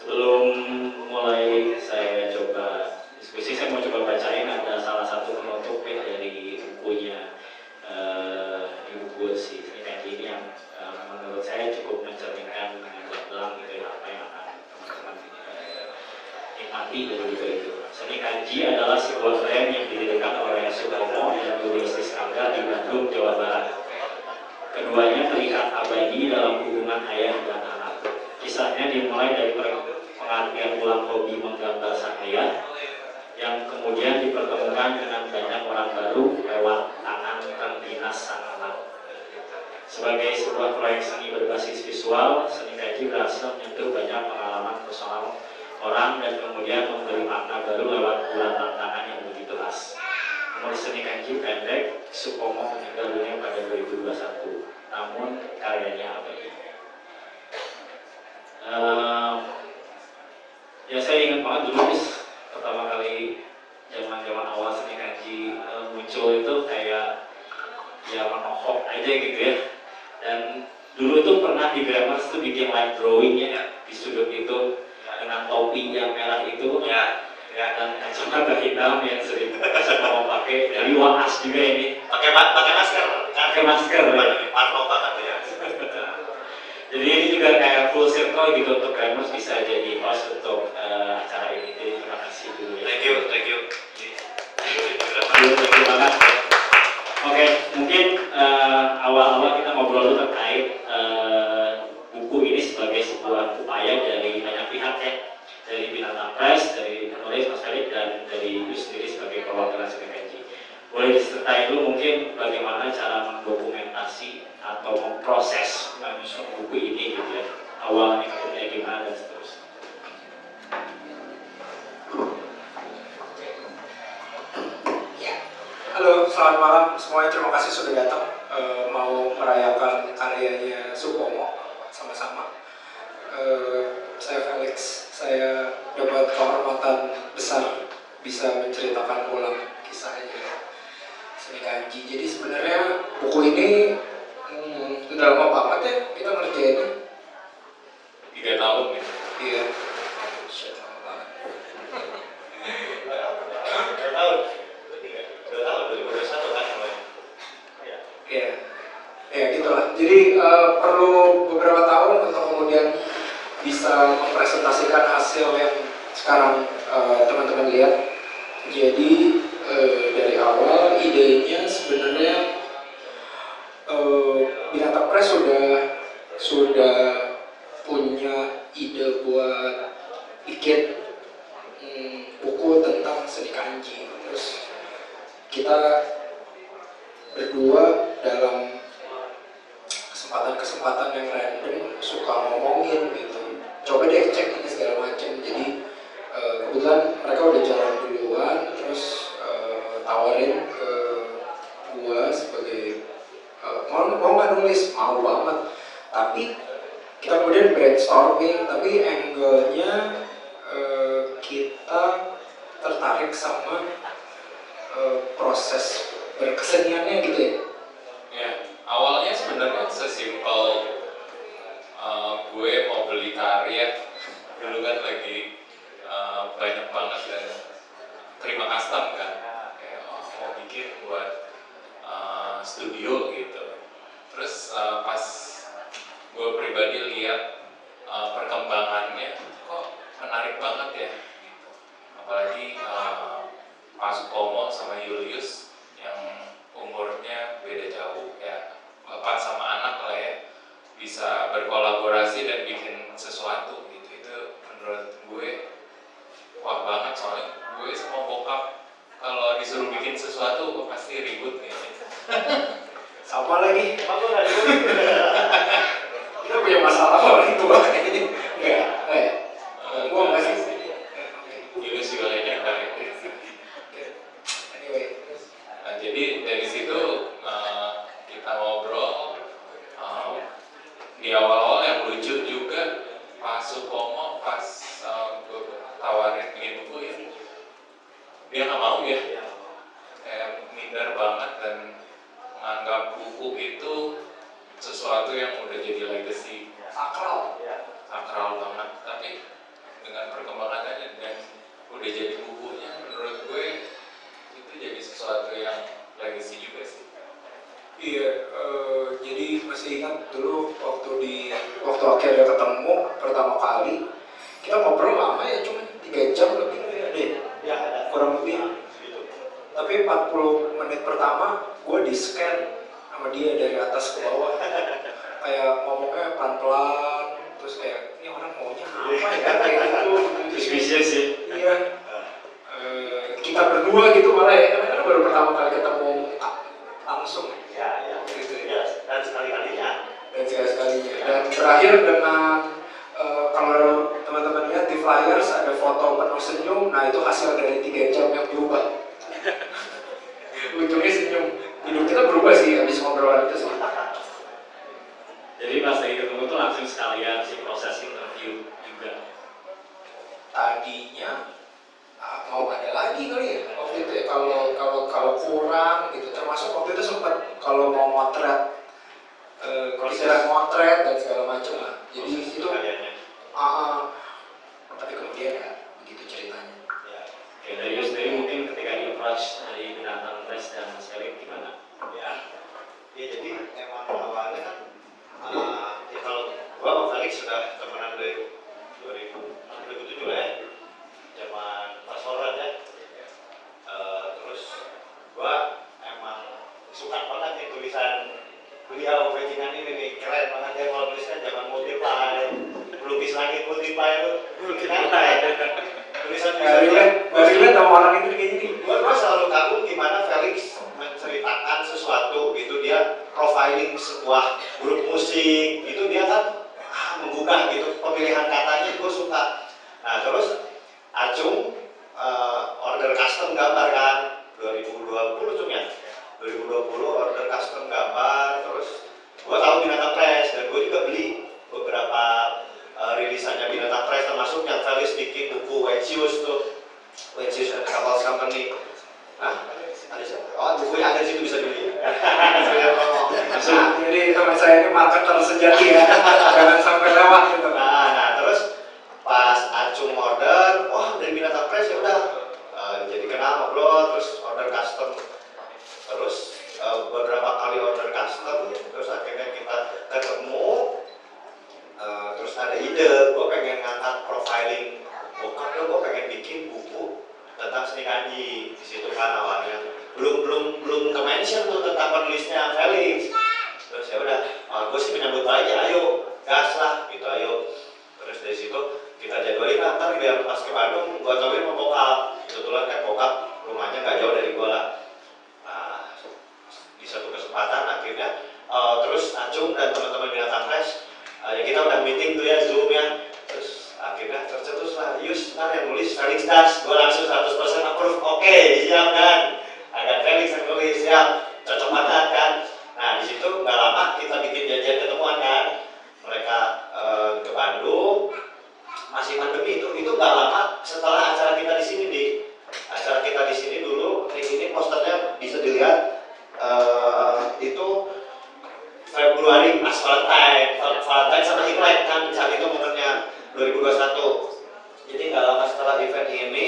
Sebelum mulai saya coba diskusi, saya mau coba bacain ada salah satu penutup ya dari bukunya di buku si Sri ini yang menurut saya cukup mencerminkan dengan gamblang gitu ya apa yang akan teman-teman nikmati dari buku itu. Seni Kanji adalah sebuah brand yang didirikan oleh Sutomo dan Budi Siskaga di Bandung, Jawa Barat. Keduanya terlihat abadi dalam hubungan ayah dan anak. Kisahnya dimulai dari pengabdian ulang hobi menggambar sang ayah yang kemudian dipertemukan dengan banyak orang baru lewat tangan dan dinas sang anak. Sebagai sebuah proyek seni berbasis visual, Seni Kanji berhasil menyentuh banyak pengalaman personal orang dan kemudian memberi makna baru lewat bulatan tangan yang begitu khas. Penulis Seni Kanji pendek, Supomo meninggal dunia pada 2021, namun karyanya abadi. Ya saya ingat banget dulu pertama kali zaman awal Seni Kanji muncul itu kayak ya menohok aja gitu ya. Dan dulu tuh pernah di Grammars tuh bikin live drawing ya di sudut itu dengan topi yang merah itu dan kacamata hitam yang sering mau pakai. Jadi waas juga ini. Pakai masker. Pakai masker. Parno banget ya. Jadi ini juga kayak full circle gitu untuk Grammars bisa jadi host untuk acara ini. Jadi terima kasih dulu ya. Thank you banget. Oke, mungkin awal-awal kita ngobrol dulu terkait buku ini sebagai sebuah upaya dari banyak pihak ya, dari Binatang Press, dari penulis Mas Felix, dan dari Yus sendiri sebagai perwakilan Seni Kanji. Boleh disertai dulu mungkin bagaimana cara mendokumentasi atau memproses menyusun buku ini gitu ya, awalnya kayak gimana dan seterusnya. Halo, selamat malam semuanya. Terima kasih sudah datang mau merayakan karyanya Supomo sama-sama. Saya Felix, saya dapat kehormatan besar bisa menceritakan ulang kisahnya Seni Kanji. Jadi sebenarnya buku ini udah lama banget ya kita ngerjainnya. 3 tahun ya? Iya. Jadi perlu beberapa tahun untuk kemudian bisa mempresentasikan hasil yang sekarang teman-teman lihat. Jadi dari awal idenya sebenarnya Binatang Press sudah punya ide buat bikin buku tentang Seni Kanji. Terus kita berdua dalam kesempatan yang random suka ngomongin gitu, coba deh cek ini segala macam. Jadi kebetulan mereka udah jalan duluan, terus tawarin ke gua sebagai mau nggak nulis, mau banget. Tapi kita kemudian brainstorming, tapi angle-nya kita tertarik sama proses berkeseniannya gitu ya. Awalnya sebenarnya sesimpel gue mau beli karya, dulu kan lagi banyak banget dan terima custom kan, kayak mau bikin buat studio gitu. Terus pas gue pribadi lihat perkembangannya kok menarik banget ya, apalagi Pak Supomo sama Julius yang umurnya beda jauh ya, bapak sama anak lah ya, bisa berkolaborasi dan bikin sesuatu gitu. Itu menurut gue wah banget, soalnya gue sama bokap kalau disuruh bikin sesuatu pasti ribut nih. Sama lagi, emang gue gak ribut. Kita punya masalah apa lagi tuh bang? Enggak. Gue nggak sih. Julius juga kayaknya enggak. Nah, jadi dari situ kita ngobrol. Di awal-awal yang lucu juga, Pak Supomo pas gue tawarin bikin buku ya, dia nggak mau ya, kayak minder banget dan menganggap buku itu sesuatu yang udah jadi legacy, sakral banget. Tapi kita ngobrol lama ya, cuma 3 jam lebih deh, Ya, kurang lebih. gitu. Tapi 40 menit pertama gue di scan sama dia dari atas ke bawah, kayak ngomongnya pelan-pelan, terus kayak ini orang maunya apa ya kayak gitu. Suspicious sih. Iya. Kita berdua gitu malah ya, karena baru pertama kali ketemu langsung Ya, gitu ya. ya. Dan sekali-kalinya. Dan sekali-sekalinya. Dan berakhir dengan kalau teman-teman lihat di flyers ada foto penuh senyum, nah itu hasil dari 3 jam yang berubah. Ujungnya senyum. Hidup kita berubah sih habis ngobrolan itu sih. Jadi pas lagi ketemu tuh langsung sekalian si proses interview juga. Tadinya mau ada lagi kali ya waktu itu ya, kalau kurang gitu, termasuk waktu itu sempat kalau mau motret, kita motret dan segala macam lah. Jadi itu Kaliannya. tapi kemudian ya begitu ceritanya. Ya. Oke, dari Yus sendiri mungkin ketika di approach dari Binatang Press dan Mas Felix gimana? Ya, jadi emang awalnya kan ya kalau gua sama Felix sudah temenan dari 2007 lah ya, zaman pas Forward ya. Terus gua emang suka banget nih tulisan beliau bajingan ini nih, keren banget ya kalau tulisnya zaman multiply, melukis langit multiply itu keren tulisan Baru sama orang itu kayak gini. Gua selalu kagum gimana Felix menceritakan sesuatu gitu, dia profiling sebuah grup musik itu dia kan menggugah gitu, pemilihan katanya gue suka. Nah terus Acung order custom gambar kan 2020 Cung ya, 2020 order custom gambar. Terus gue tahu Binatang Press dan gue juga beli beberapa rilisannya Binatang Press, termasuk yang Felix bikin buku Wedgius tuh, Wedgius and Couples Company. Ada siapa? Oh, bukunya ada di situ, bisa dibeli. Nah, jadi teman saya ini marketer sejati ya, jangan sampai lewat gitu. Nah, terus pas Acung order, wah dari Binatang Press ya udah jadi kenal ngobrol, terus order custom, terus beberapa kali order custom, terus akhirnya kita ketemu, terus ada ide, gue pengen ngangkat profiling bokap lo, gue pengen bikin buku tentang seni kanji. Di situ kan awalnya belum ke mention tuh tentang penulisnya Felix. Terus ya udah, gue sih menyambut aja, ayo gas lah gitu, ayo. Terus dari situ kita jadwalin ntar biar pas ke Bandung gue tauin sama bokap. Kebetulan kan bokap rumahnya nggak jauh dari gue lah. Nah, di satu kesempatan akhirnya terus Acung dan teman-teman Binatang Press ya kita udah meeting tuh ya, Zoom ya. Terus akhirnya tercetus lah, Yus ntar yang nulis Felix Das. Gue langsung 100% approve, oke, siap kan. Agak Felix yang nulis, siap, cocok banget kan. Nah di situ nggak lama kita bikin janjian ketemuan kan. Mereka ke Bandung, masih pandemi itu nggak lama setelah acara kita di sini. Di acara kita di sini dulu, ini posternya bisa dilihat, itu Februari pas Valentine sama Imlek kan, saat itu momennya 2021. Jadi nggak lama setelah event ini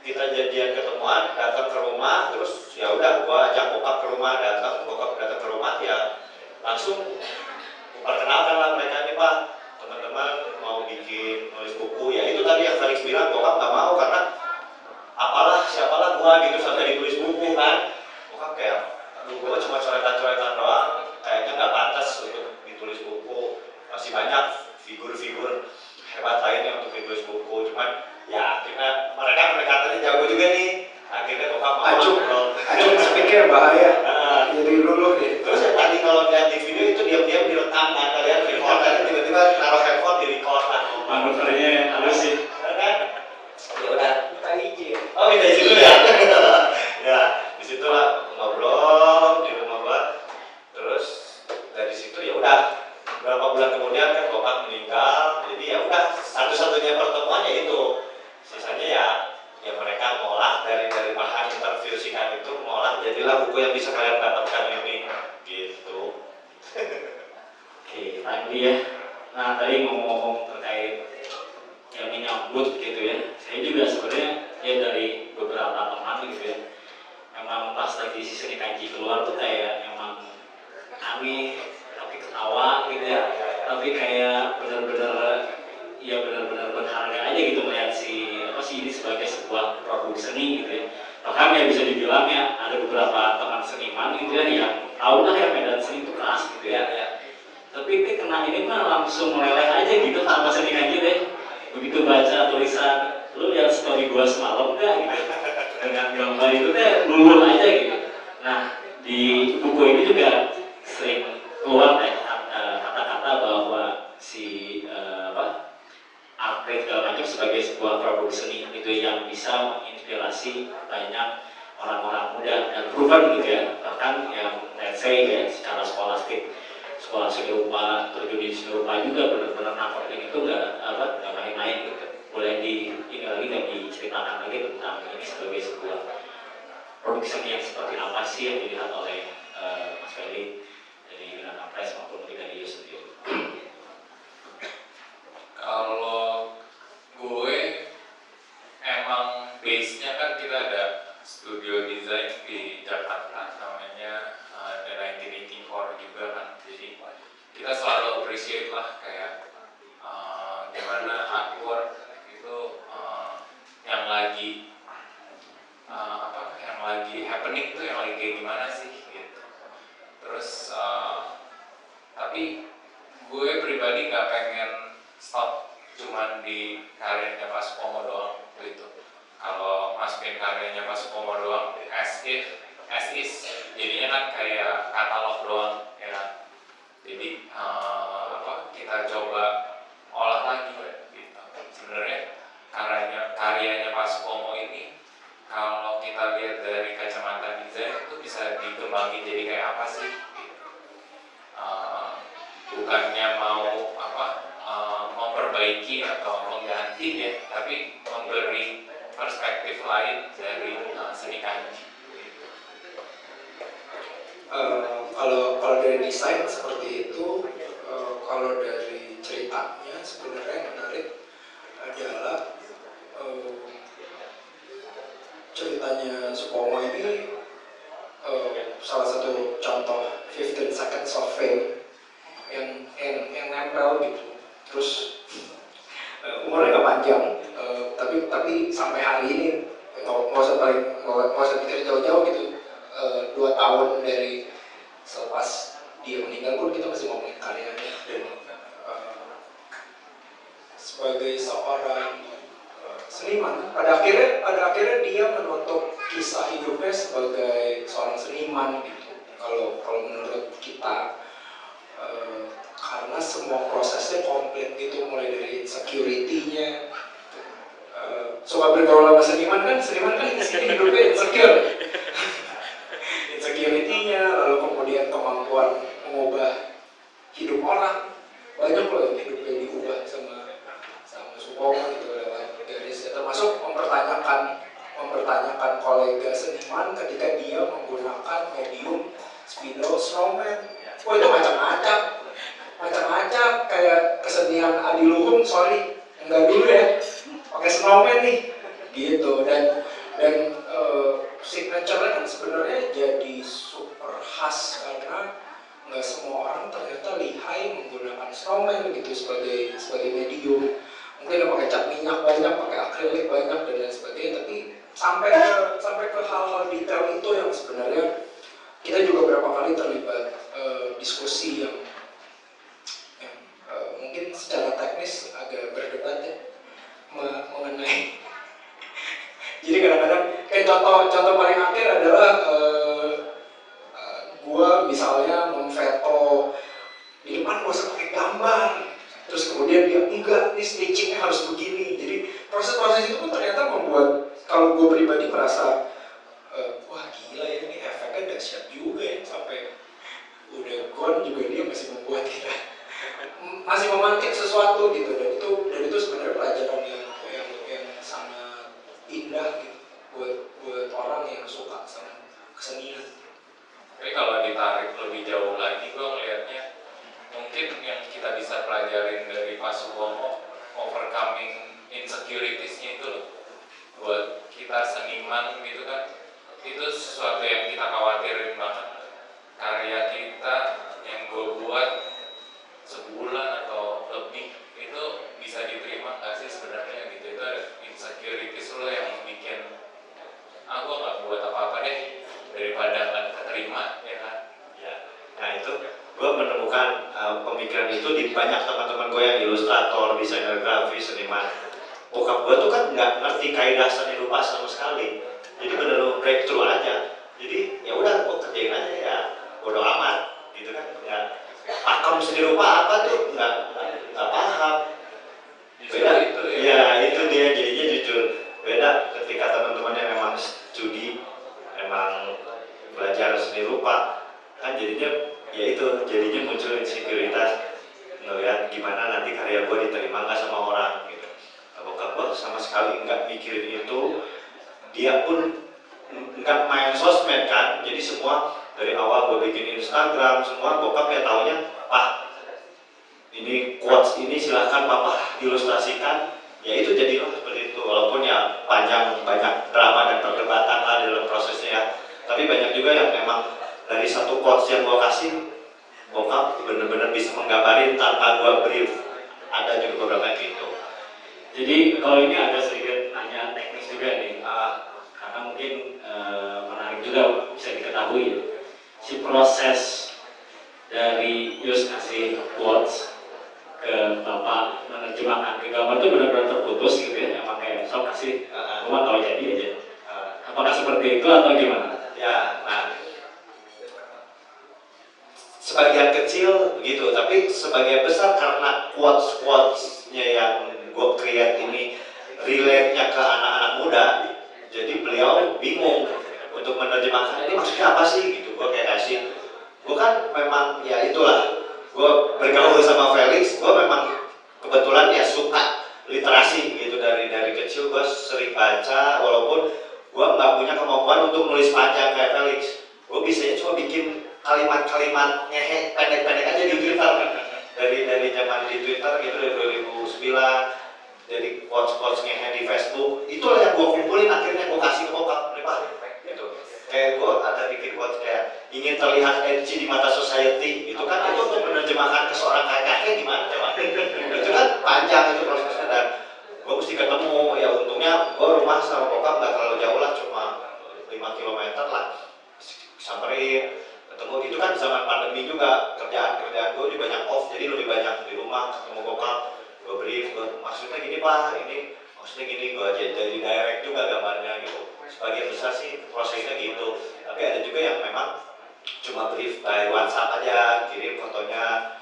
kita jadian ketemuan, datang ke rumah, terus ya udah gua ajak bokap ke rumah, bokap datang ke rumah, ya langsung perkenalkan lah mereka ini, Pak, teman-teman mau bikin nulis buku. Ya itu tadi yang Felix bilang, bokap nggak mau karena apalah siapalah gua gitu sampai ditulis buku kan. Bokap kayak, aduh gua cuma coretan-coretan doang, kayaknya nggak pantas untuk ditulis buku. Masih banyak figur-figur hebat lainnya untuk ditulis buku, cuman ya akhirnya mereka pendekatannya jago juga nih. Akhirnya bokap mau Acung speaker bahaya, jadi luluh deh. Terus ya tadi kalau lihat di video itu diam-diam direkam kan, kalian record kan, tiba-tiba naruh handphone di record kan. Manuvernya halus sih. Kan? Ya udah, minta izin. Oh minta izin dulu ya. Ya disitulah ngobrol di rumah gua. Terus dari situ ya udah, beberapa bulan kemudian kan bokap meninggal. Jadi ya udah, satu-satunya pertemuannya itu. Sisanya ya mereka ngolah dari bahan interview singkat itu, ngolah jadilah buku yang bisa kalian dapatkan ini gitu. Oke, tadi ya. Nah tadi ngomong-ngomong terkait yang menyambut gitu ya. Saya juga sebenarnya ya dari beberapa teman gitu ya. Memang pas lagi sesi kaji keluar tuh kayak emang kami tapi ketawa gitu ya. Tapi kayak benar-benar berharap harga aja gitu melihat si ini sebagai sebuah produk seni gitu ya. Bahkan ya bisa dibilang ya ada beberapa teman seniman gitu ya yang tahu lah ya medan seni itu keras gitu ya. Tapi kena ini mah langsung meleleh aja gitu sama seniman gitu ya. Begitu baca tulisan, lu lihat story gua semalam gak gitu dengan gambar itu teh luluh aja gitu. Nah di buku ini juga sering keluar kata-kata bahwa si art segala macam sebagai sebuah produk seni itu yang bisa menginspirasi banyak orang-orang muda dan proven gitu ya. Bahkan yang let's say ya secara skolastik, sekolah seni rupa, terjun di seni rupa juga benar-benar nangkepin itu nggak main-main gitu. Boleh ini lagi nggak diceritakan lagi tentang ini sebagai sebuah produk seni yang seperti apa sih yang dilihat oleh Mas Feli dari Binatang Press maupun dari Yus sendiri? Kalau gue emang base-nya kan kita ada studio desain di Jakarta namanya The 1984 juga kan. Jadi kita selalu appreciate lah kayak gimana artwork itu yang lagi yang lagi happening itu yang lagi kayak gimana sih gitu. Terus tapi gue pribadi nggak pengen stop cuman di karyanya Pak Supomo doang gitu. Kalau masukin karyanya Pak Supomo doang as is jadinya kan kayak katalog doang ya. Jadi kita coba olah lagi gitu. Sebenarnya karyanya Pak Supomo ini kalau kita lihat dari kacamata desain itu bisa dikembangin jadi kayak apa sih gitu. Bukannya mau memperbaiki atau mengganti ya, tapi memberi perspektif lain dari seni kanji. Kalau dari desain seperti itu, kalau dari ceritanya sebenarnya yang menarik adalah ceritanya Supomo ini salah satu contoh 15 Seconds of Fame yang nempel gitu. Terus umurnya nggak panjang, tapi sampai hari ini nggak usah pikir jauh-jauh gitu. 2 tahun dari selepas dia meninggal pun kita masih ngomongin karyanya. Dan sebagai seorang seniman, pada akhirnya dia menutup kisah hidupnya sebagai seorang seniman gitu. Kalau menurut kita, karena semua prosesnya komplit gitu, mulai dari security-nya, suka bergaul sama seniman kan hidupnya insecure. Insecurity-nya, lalu kemudian kemampuan mengubah hidup orang, banyak loh yang hidupnya diubah sama Supomo gitu lewat garis, termasuk mempertanyakan kolega seniman ketika dia menggunakan medium spidol snowman. Wah itu macam-macam kayak kesenian Adiluhung, enggak dulu ya, pakai snowman nih gitu. Dan signature-nya kan sebenarnya jadi super khas karena nggak semua orang ternyata lihai menggunakan snowman gitu sebagai medium. Mungkin dia pakai cat minyak banyak, pakai akrilik banyak dan lain sebagainya, tapi sampai ke hal-hal detail itu yang sebenarnya kita juga beberapa kali terlibat diskusi yang mungkin secara teknis agak berdebat ya mengenai. Jadi kadang-kadang kayak contoh paling akhir adalah gua misalnya memveto di depan gak usah pakai gambar, terus kemudian dia enggak, nih stitchingnya harus begini. Jadi proses-proses itu pun ternyata membuat kalau gue pribadi merasa wah gila ya, ini efeknya dahsyat juga ya, sampai udah gone juga dia masih membuat kita masih memantik sesuatu gitu. Dan itu sebenarnya pelajaran yang sangat indah gitu buat orang yang suka sama kesenian. Tapi kalau ditarik lebih jauh lagi, gue ngelihatnya mungkin yang kita bisa pelajarin dari Pak Supomo, overcoming insecurities-nya itu loh. Buat kita seniman gitu kan, itu sesuatu yang kita khawatirin banget. Karya kita yang gue buat sebulan atau lebih itu bisa diterima nggak sih jadi banyak teman-teman gue yang ilustrator, desainer grafis, seniman. Bokap gue tuh kan nggak ngerti kaidah seni rupa sama sekali, jadi bener breakthrough aja. Jadi ya udah gue kerjain aja ya, bodo amat gitu kan, nggak pakem seni rupa apa tuh nggak paham. Beda itu ya, itu dia jadinya jujur beda ketika teman-teman yang memang studi, emang belajar seni rupa kan jadinya ya itu jadinya muncul insekuritas ngelihat gimana nanti karya gue diterima nggak sama orang gitu. Nah, bokap gue sama sekali nggak mikirin itu, dia pun nggak main sosmed kan, jadi semua dari awal gue bikin Instagram semua bokap ya taunya, "Pak, ini quotes ini silahkan papa ilustrasikan." Ya itu jadi seperti itu, walaupun ya panjang, banyak drama dan perdebatan lah dalam prosesnya ya. Tapi banyak juga yang memang dari satu quotes yang gue kasih, bokap bener-bener bisa menggambarin tanpa gue brief. Ada juga beberapa gitu. Jadi kalau ini ada sedikit nanya teknis juga nih, karena mungkin menarik juga bisa diketahui ya. Si proses dari Yus kasih quotes ke Bapak menerjemahkan ke gambar itu benar-benar terputus gitu ya, emang kayak sok kasih cuma tahu jadi aja. Apakah seperti itu atau gimana? Ya, nah sebagian kecil begitu, tapi sebagian besar karena quotes-quotesnya yang gue create ini relate-nya ke anak-anak muda, jadi beliau bingung untuk menerjemahkan ini maksudnya apa sih gitu. Gue kayak kasih, gue kan memang ya itulah, gue bergaul sama Felix, gue memang kebetulan ya suka literasi gitu, dari kecil gue sering baca, walaupun gue nggak punya kemampuan untuk nulis panjang kayak Felix. Gue bisanya cuma bikin kalimat-kalimat ngehe pendek-pendek aja di Twitter, dari zaman di Twitter gitu dari 2009, dari quotes-quotes ngehe di Facebook. Itulah yang gue kumpulin, akhirnya gue kasih ke bokap, nih Pak gitu. Kayak gue ada bikin quotes kayak ingin terlihat edgy di mata society gitu kan, itu untuk menerjemahkan ke seorang kakek gimana coba. Itu kan panjang itu prosesnya, dan gue mesti ketemu. Ya untungnya gue rumah sama bokap nggak terlalu jauh lah, cuma 5 kilometer lah, samperin ketemu. Itu kan zaman pandemi juga, kerjaan gue juga banyak off, jadi lebih banyak di rumah ketemu bokap. Gue brief, maksudnya gini Pak, ini maksudnya gini, gue jadi direct juga gambarnya gitu. Sebagian besar sih prosesnya gitu, tapi ada juga yang memang cuma brief by WhatsApp aja, kirim fotonya,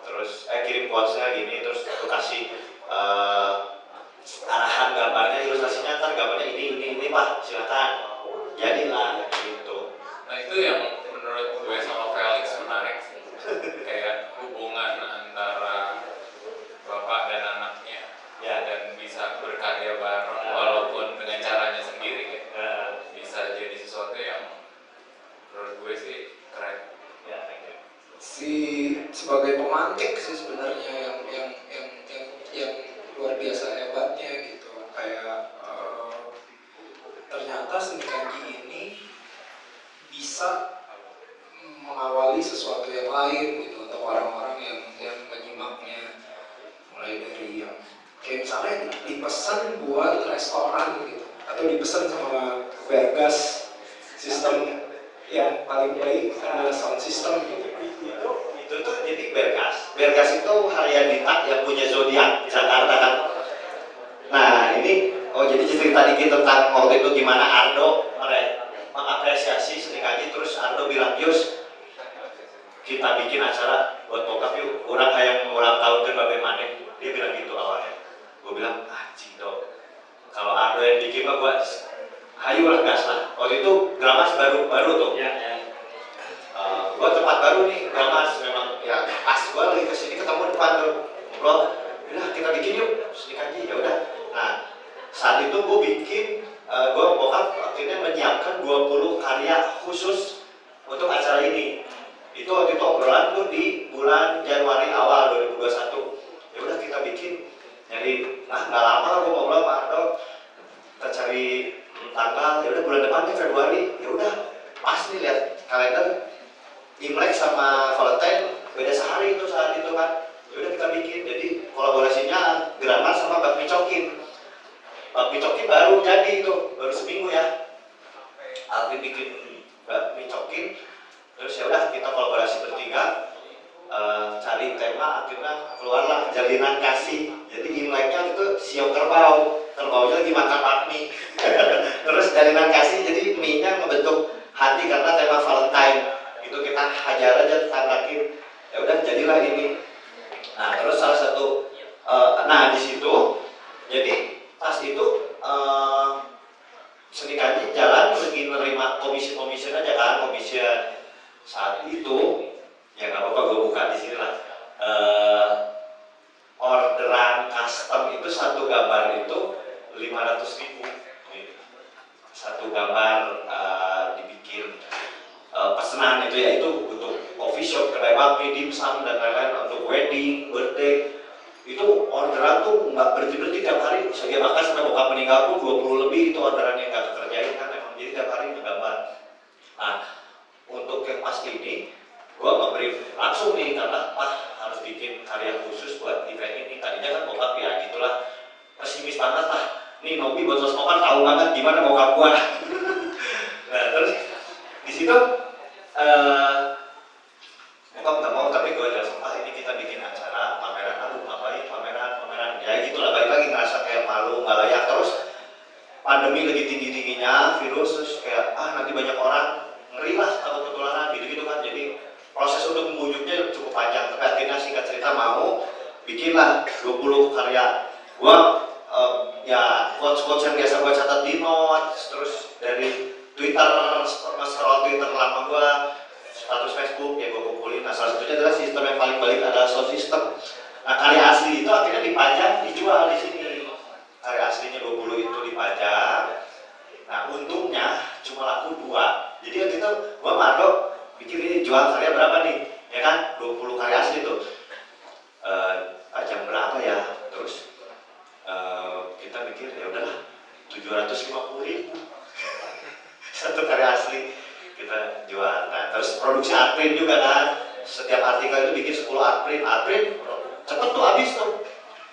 terus kirim quotesnya gini, terus gue kasih arahan gambarnya, ilustrasinya, ntar gambarnya ini Pak, silakan jadilah gitu. Nah itu yang menurut gue sama Felix menarik sih. Kayak hubungan antara bapak dan anaknya Ya. dan bisa berkarya bareng walaupun dengan caranya sendiri ya. Bisa jadi sesuatu yang menurut gue sih keren. Ya, thank you. Sebagai pemantik sih sebenarnya yang luar biasa hebatnya gitu, kayak ternyata seni kanji ini bisa mengawali sesuatu yang lain gitu untuk orang-orang yang menyimaknya, mulai dari yang kayak misalnya dipesan buat restoran gitu, atau dipesan sama Vergas, sistem yang paling baik adalah sound system gitu. Itu tuh jadi Bergas itu Harya Dita yang punya zodiak di Jakarta kan. Nah ini jadi cerita dikit tentang waktu itu gimana Ardo mengapresiasi seni kanji. Terus Ardo bilang, Yus kita bikin acara buat bokap yuk, orang kayak ulang tahun ke bagaimana. Dia bilang gitu awalnya. Gue bilang anjing dong, kalau Ardo yang bikin mah gue hayu lah, gas lah. Waktu itu Gramas baru tuh. Ya. Gue tempat baru nih, Gramas memang ya pas gue lagi kesini ketemu depan tuh ngobrol, udah kita bikin yuk seni kanji. Ya udah. Nah saat itu gue bikin, gue bokap akhirnya menyiapkan 20 karya khusus untuk acara ini. Itu waktu itu obrolan tuh di bulan Januari awal 2021. Ya udah kita bikin, nyari nggak lama lah gue ngobrol sama Ardo, kita cari tanggal. Ya udah bulan depannya Februari. Ya udah pas nih lihat kalender, Imlek sama Valentine beda sehari itu saat itu kan. Ya udah kita bikin, jadi kolaborasinya Gramas sama Bakmi Cokin. Bakmi Cokin baru jadi itu, baru seminggu ya. Alvin bikin Bakmi Cokin, terus ya udah kita kolaborasi bertiga. cari tema, akhirnya keluarlah jalinan kasih. Jadi Imleknya itu siok kerbau, kerbaunya lagi makan bakmi. Terus jalinan kasih, jadi mie-nya membentuk hati karena tema Valentine. Itu kita hajar aja, tabrakin. Ya udah jadilah ini. Nah terus salah satu, nah di situ, jadi pas itu Seni Kaji jalan lagi menerima komisi aja kan, komisi saat itu ya nggak apa-apa gue buka di sini lah. Orderan custom itu satu gambar itu 500.000. Satu gambar dibikin pesanan itu ya, itu untuk coffee shop, kedai bakmi, dimsum dan lain-lain, untuk wedding, birthday. Itu orderan tuh nggak berhenti tiap hari. Saya bahkan sampai bokap meninggal pun 20 lebih itu orderan yang nggak kekerjain kan, emang jadi tiap hari ngegambar. Nah untuk yang pas ini gua nge-brief langsung nih karena harus bikin karya khusus buat event ini. Tadinya kan bokap ya gitulah pesimis banget lah, nih Nobi botol smokan tahu banget gimana bokap gua. Nah terus di situ bokap nggak mau, tapi gua jelasin ini kita bikin acara pameran, aduh ngapain pameran ya gitulah, balik lagi ngerasa kayak malu nggak layak. Terus pandemi lagi tingginya virus, terus kayak nanti banyak orang ngeri lah takut ketularan gitu kan. Jadi proses untuk membujuknya cukup panjang, tapi akhirnya singkat cerita mau bikinlah 20 karya. Gua ya quotes yang biasa gua catat di notes, terus dari Twitter, scroll Twitter lama gua, status Facebook ya gua kumpulin. Nah salah satunya adalah sistem yang paling balik adalah sound system. Nah karya asli itu akhirnya dipajang, dijual di sini. Karya aslinya 20 itu dipajang. Nah untungnya cuma laku 2. Jadi waktu itu gua Marco pikir ini jual karya berapa nih, ya kan 20 karya asli tuh pajang berapa ya. Terus kita mikir ya udahlah 750.000 satu karya asli kita jual. Nah terus produksi art print juga kan, setiap artikel itu bikin 10 art print cepet tuh habis tuh,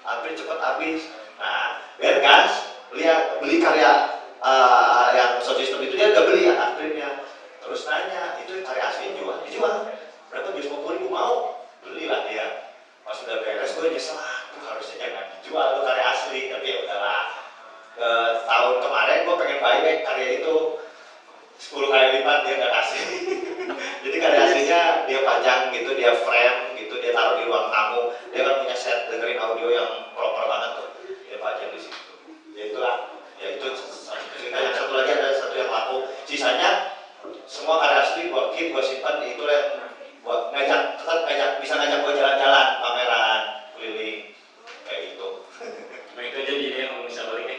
art print cepet habis. Nah biar gas beli karya yang sound system itu dia udah beli ya art printnya. Terus nanya, itu karya aslinya dijual berapa? 750.000, mau? Belilah dia. Pas udah beres gue nyesel, harusnya jangan dijual tuh karya asli, tapi ya udahlah. Tahun kemarin gue pengen buyback karya itu 10 kali lipat, dia nggak kasih. Jadi karya aslinya dia pajang gitu, dia frame gitu, dia taruh di ruang tamu. Dia kan punya set dengerin audio yang proper banget tuh, dia pajang di situ. Ya itulah, ya itu cerita. Yang satu lagi ada satu yang laku, sisanya semua karya asli gua keep, gua simpan. Itu yang buat bisa ngajak gua jalan-jalan, pameran, keliling kayak gitu. Cuma itu aja jadi yang bisa balik ya.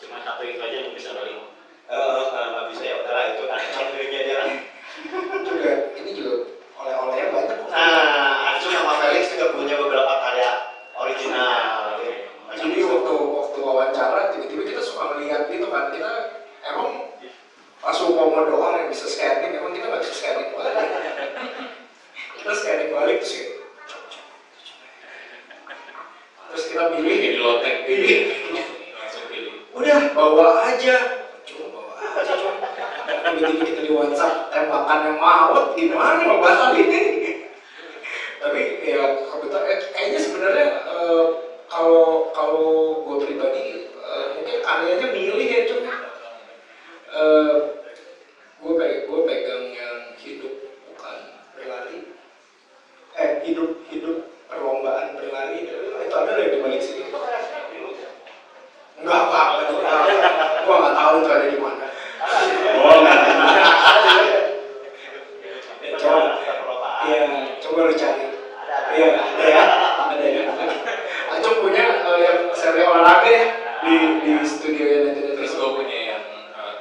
Cuma satu itu aja yang bisa balik. Nggak bisa ya udahlah, itu contohnya dia lah. Juga ini juga oleh-olehnya banyak. Nah Acung sama Felix juga punya beberapa karya original. Jadi waktu wawancara tiba-tiba kita suka melihat gitu kan, kita emang pas Upomo doang yang bisa scanning, emang kita nggak bisa scanning balik. Kita scanning balik terus ya. Terus kita pilih Ini lotek, pilih. langsung pilih. Udah bawa aja, cuma. Begitu kita di WhatsApp tembakan yang maut, gimana mau batal ini? Tapi ya kebetulan kayaknya sebenarnya kalau gue pribadi mungkin karyanya milih ya, cuma gue pegang yang hidup bukan berlari, hidup perlombaan berlari, itu ada di balik sini. Enggak gue nggak tahu itu ada di mana. Oh nggak. Coba lu cari. Iya, ada ya. Acung punya yang seri olahraga ya di studio ya nanti. Terus gue punya yang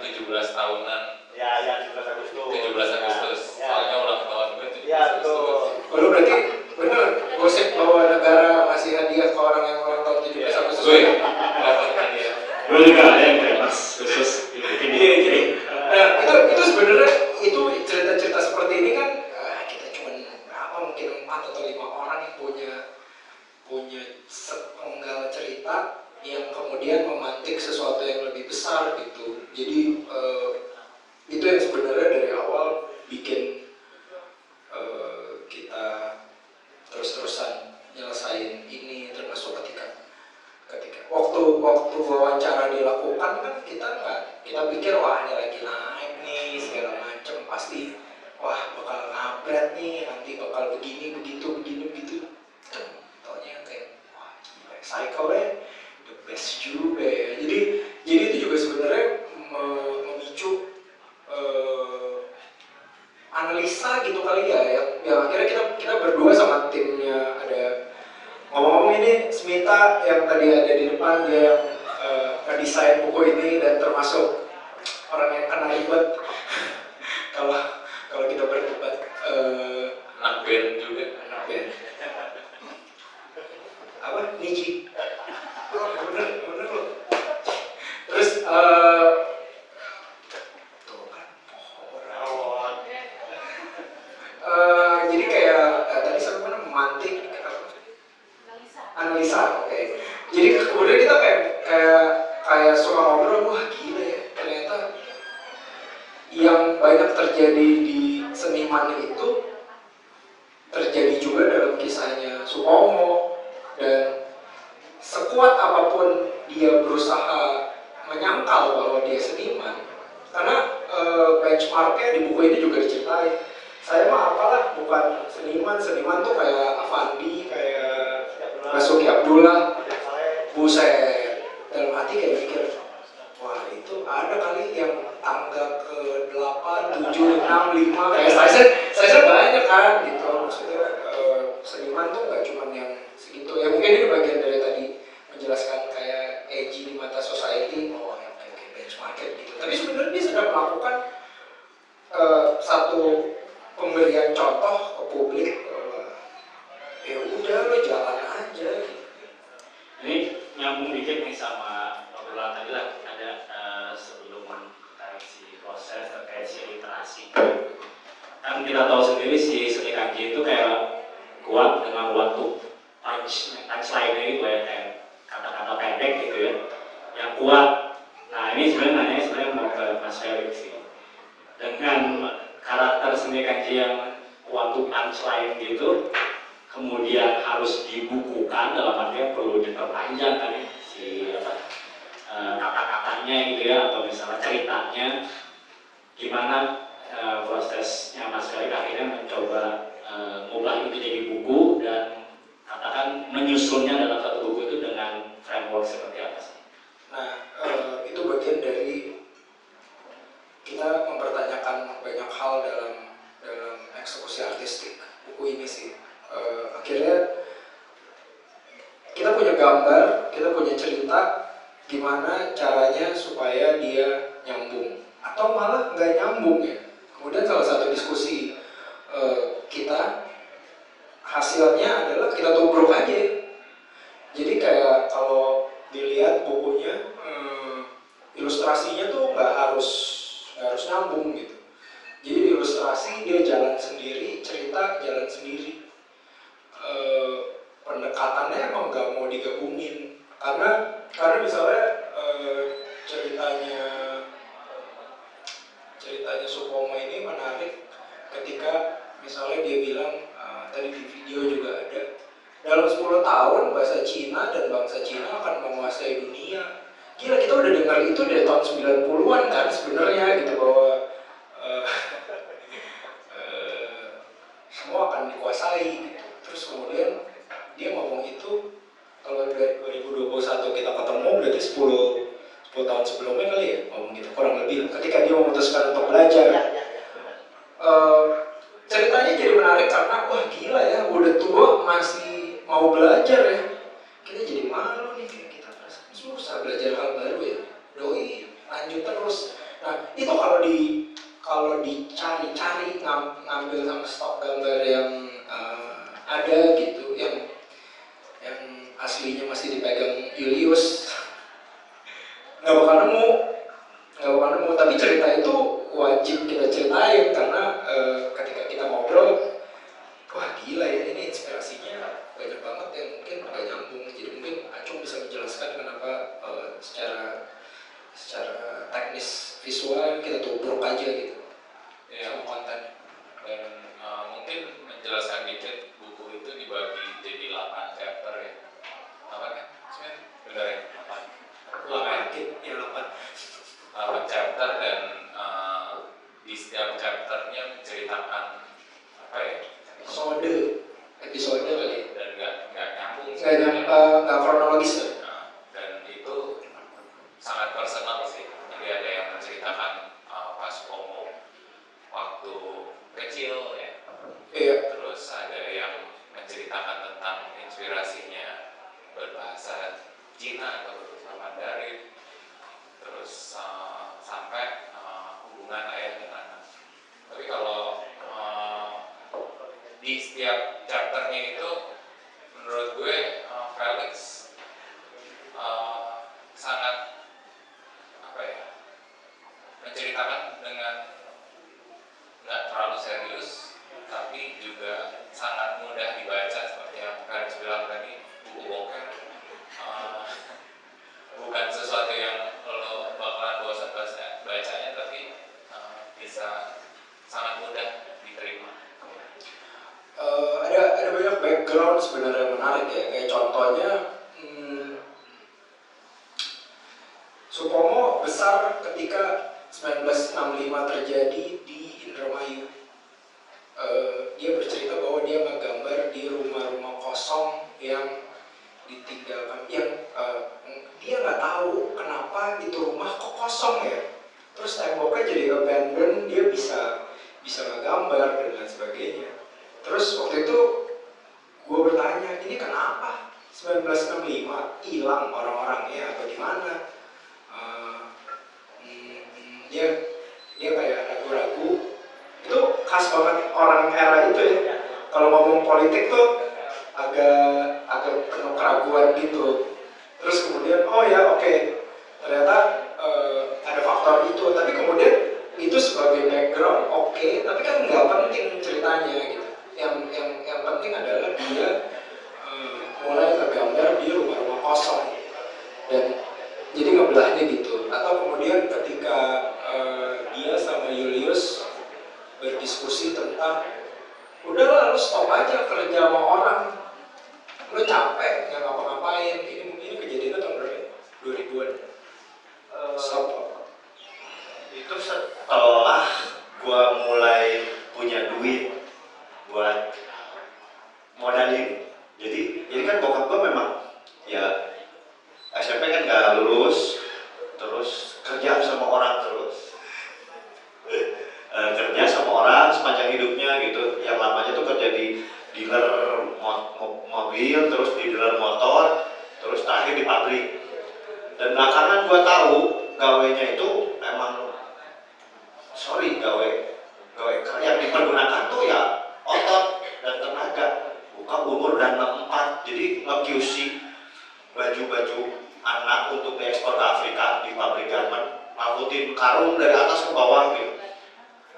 17 tahunan. Ya 17 Agustus. 17 Agustus. Soalnya ulang tahun gue 17 Ya, Agustus. Oh, lu berarti bener gosip bahwa negara masih hadiah ke orang yang ulang tahun 17 Agustus. Gue dapat hadiah. Gue juga ada yang kayak mas khusus bikin Iya, jadi itu sebenarnya itu cerita-cerita seperti ini kan kita cuma berapa, mungkin 4 atau 5 orang yang punya sepenggal cerita yang kemudian memantik sesuatu yang lebih besar gitu. Jadi itu yang sebenarnya dari awal bikin kita waktu wawancara dilakukan kan kita pikir wah ini lagi naik nih segala macem, pasti wah bakal ngabret nih, nanti bakal begini begitu. Taunya kayak wah gila, cycle-nya the best juga ya. Jadi itu juga sebenarnya memicu analisa gitu kali ya, yang akhirnya kita berdua sama timnya ada ngomong-ngomong. Ini Smita yang tadi ada di depan, dia yang ngedesain buku ini dan termasuk orang yang kena ribet kalau kita berdebat. Anak band juga. Anak band apa Niji, bener loh. Terus tuh kan pohon. Jadi kayak tadi saya mana memantik analisa, oke. Jadi kemudian kita kayak suka ngobrol, wah gila ya, ternyata yang banyak terjadi di seniman itu terjadi juga dalam kisahnya Supomo. Dan sekuat apapun dia berusaha menyangkal bahwa dia seniman, karena benchmarknya di buku ini juga diceritain, saya mah apalah bukan seniman tuh kayak Avandi, kayak Basuki Abdullah, buset. Dalam hati kayak mikir, wah itu ada kali yang tangga ke 8, 7, 6, 5, kayak saya banyak kan gitu. Maksudnya seniman tuh gak cuma yang segitu ya. Mungkin ini bagian dari tadi menjelaskan kayak edgy di mata society, oh ya kayak benchmark gitu. Tapi sebenarnya dia sudah melakukan satu pemberian contoh ke publik bahwa ya udah lo jalan aja gitu. Ini nyambung dikit nih sama obrolan tadi lah, ada sebelum si proses terkait si literasi. Kan kita tahu sendiri si seni kanji itu kayak kuat dengan waktu punchline-nya gitu ya, kayak kata-kata pendek gitu ya, yang kuat. Nah ini sebenarnya mau ke Mas Felix sih, dengan karakter seni kanji yang waktu punchline gitu, kemudian harus dibukukan, dalam artian perlu diperpanjang kan ya, si kata-katanya gitu ya, atau misalnya ceritanya gimana. Prosesnya Mas Felix akhirnya mencoba mengubah itu jadi buku dan katakan menyusunnya dalam satu buku itu dengan framework seperti apa sih? Nah itu bagian dari kita mempertanyakan banyak hal dalam eksekusi artistik buku ini sih. Akhirnya kita punya gambar, kita punya cerita, gimana caranya supaya dia nyambung atau malah nggak nyambung ya. Kemudian salah satu diskusi kita, hasilnya adalah kita tubruk aja. Jadi kayak kalau dilihat bukunya, ilustrasinya tuh nggak harus nyambung gitu. Jadi di ilustrasi dia jalan sendiri, cerita jalan sendiri. Pendekatannya emang nggak mau digabungin, karena misalnya ceritanya Supomo ini menarik ketika misalnya dia bilang, tadi di video juga ada, dalam 10 tahun bahasa Cina dan bangsa Cina akan menguasai dunia. Gila, kita udah dengar itu dari tahun 90-an kan sebenarnya gitu, bahwa semua akan dikuasai gitu. Terus kemudian dia ngomong itu, kalau dari 2021 kita ketemu berarti 10 tahun sebelumnya kali ya, ngomong gitu kurang lebih, ketika dia memutuskan untuk belajar. Ceritanya jadi menarik karena wah gila ya, udah tua masih mau belajar ya. Kita jadi malu nih, kayak kita susah belajar hal baru ya. Doi lanjut terus. Nah itu kalau dicari-cari, ngambil sama stok gambar yang ada gitu, yang aslinya masih dipegang Julius, nggak bakal nemu. Tapi cerita itu wajib kita ceritain karena ketika kita ngobrol, wah gila ya, ini inspirasinya banyak banget yang mungkin nggak nyambung. Jadi mungkin Acung bisa menjelaskan kenapa secara teknis visual kita tubruk aja gitu sama konten. Dan mungkin menjelaskan dikit, buku itu dibagi jadi 8 chapter ya. Apa kan? Benar ya? 8. 8 chapter dan di setiap chapternya menceritakan apa ya, episode kali. dan nggak nyambung Nggak kronologis ya. dan itu sangat personal sih. Jadi ada yang menceritakan pas Komo waktu kecil ya, Iya. terus ada yang menceritakan tentang inspirasinya berbahasa Cina atau berbahasa Mandarin, terus sampai hubungan ayah dan anak. Tapi kalau di setiap chapternya itu menurut gue Felix sangat apa ya, menceritakan dengan nggak terlalu serius tapi juga sangat mudah dibaca seperti yang Karis bilang tadi. Buku Boker bukan sesuatu yang lo bakalan bosan bacanya, tapi bisa sangat mudah diterima. Ada banyak background sebenarnya menarik ya, kayak contohnya Supomo besar ketika 1965 terjadi di Indramayu. Dia bercerita bahwa dia menggambar di rumah-rumah kosong yang ditinggalkan, yang dia nggak tahu kenapa itu rumah kok kosong ya. Terus temboknya jadi abandoned, dia bisa ngegambar dan lain sebagainya. Terus waktu itu gue bertanya, ini kenapa 1965 hilang orang-orangnya atau gimana? Dia kayak ragu-ragu. Itu khas banget orang era itu ya. Kalau ngomong politik tuh agak penuh keraguan gitu. Terus kemudian ternyata ada faktor itu. Tapi kemudian itu sebagai background tapi kan nggak penting ceritanya gitu. Yang penting adalah dia mulai tergambar di rumah-rumah kosong dan jadi ngebelahnya gitu. Atau kemudian ketika dia sama Julius berdiskusi tentang udahlah lu stop aja kerja sama orang, lu capek nggak ngapa-ngapain. Ini kejadiannya tahun berapa? 2000-an. Stop. Itu setelah gua mulai punya duit buat modalin. Jadi kan bokap gua memang ya SMP kan nggak lulus, terus kerja sama orang terus. Kerja sama orang sepanjang hidupnya gitu. Yang lamanya tuh kerja di dealer mobil, terus di dealer motor, terus terakhir di pabrik. Dan belakangan gua tahu gawenya itu emang gawe yang dipergunakan tuh ya otot dan tenaga. Bukan umur dan 64, jadi nge-QC baju-baju anak untuk diekspor ke Afrika di pabrik garment, ngangkutin karung dari atas ke bawah gitu.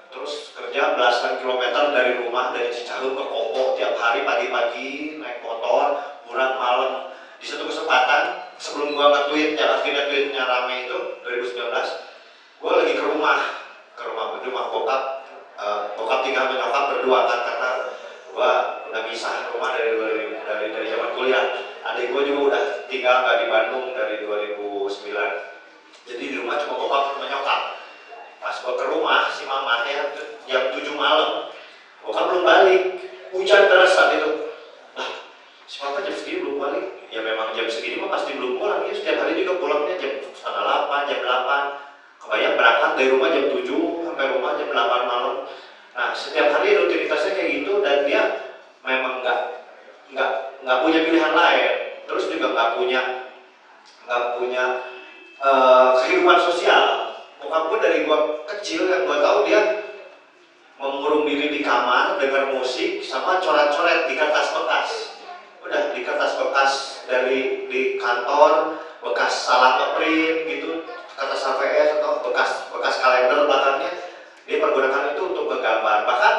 Terus kerja belasan kilometer dari rumah, dari Cicahem ke Kopo tiap hari pagi-pagi naik motor, pulang malam. Di satu kesempatan sebelum gua nge-tweet yang akhirnya tweetnya rame itu 2019, gua lagi ke rumah bokap. Bokap tinggal sama nyokap berdua kan, karena gua udah pisah rumah dari zaman kuliah. Adik gua juga udah tinggal nggak di Bandung dari 2009. Jadi di rumah cuma bokap sama nyokap. Pas gua ke rumah si mama ya jam 7 malam, bokap belum balik, hujan deras saat itu. Lah, si papa jam segini belum balik? Ya memang jam segini mah pasti belum pulang ya. Setiap hari juga pulangnya jam 7:30, jam 8. Kebayang berangkat dari rumah jam 7 sampai rumah jam 8 malam. Nah setiap hari rutinitasnya kayak gitu dan dia memang nggak punya pilihan lain. Terus juga nggak punya kehidupan sosial. Bokap gue dari gua kecil yang gua tahu dia mengurung diri di kamar dengar musik sama coret-coret di kertas bekas. Udah di kertas bekas dari di kantor, bekas salah ngeprint gitu, kertas HVS atau bekas kalender belakangnya dia pergunakan itu untuk menggambar. Bahkan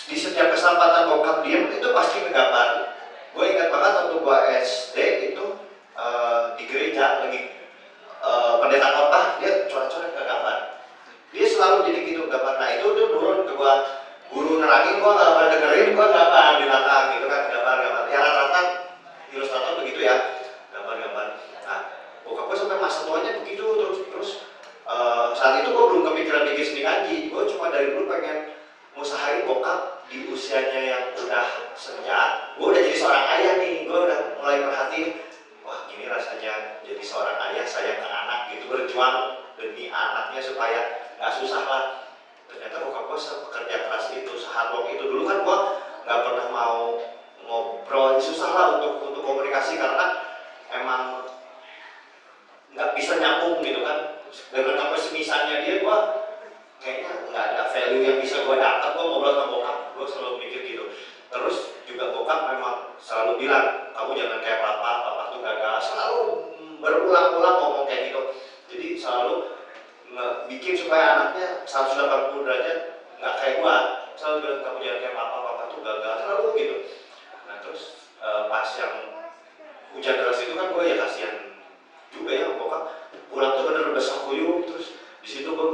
di setiap kesempatan bokap diem itu pasti menggambar. Gue ingat banget waktu gue SD itu di gereja lagi pendeta khotbah, dia coret-coret ke gambar. Dia selalu jadi gitu gambar. Nah itu dia turun ke gue, guru nerangin gue nggak pada dengerin, gue gambar di belakang gitu kan, gambar. Ya rata-rata ilustrator begitu ya, gambar. Nah bokap gue sampai masa tuanya begitu terus saat itu gue belum kepikiran bikin seni kanji. Gue cuma dari dulu pengen ngusahain bokap di usianya yang udah senja. Gue udah jadi seorang ayah nih, gue udah mulai perhatiin, wah gini rasanya jadi seorang ayah sayang ke anak gitu, berjuang demi anaknya supaya nggak susah lah. Ternyata bokap gue sekerja keras itu, sehard work itu. Dulu kan gue nggak pernah mau ngobrol, susah lah untuk komunikasi karena emang nggak bisa nyambung gitu kan. Dengan kepesimisannya dia, gue kayaknya nggak ada value yang bisa gue dapat. Gue ngobrol sama bokap, gue selalu mikir gitu. Terus juga bokap memang selalu bilang, kamu jangan kayak papa tuh gagal. Selalu berulang-ulang ngomong kayak gitu. Jadi selalu bikin supaya anaknya 180 derajat nggak kayak gue. Selalu bilang, kamu jangan kayak papa tuh gagal. Selalu gitu. Nah terus pas yang hujan deras itu kan gue ya kasihan juga ya bokap. Pulang tuh bener basah kuyup. Terus di situ gue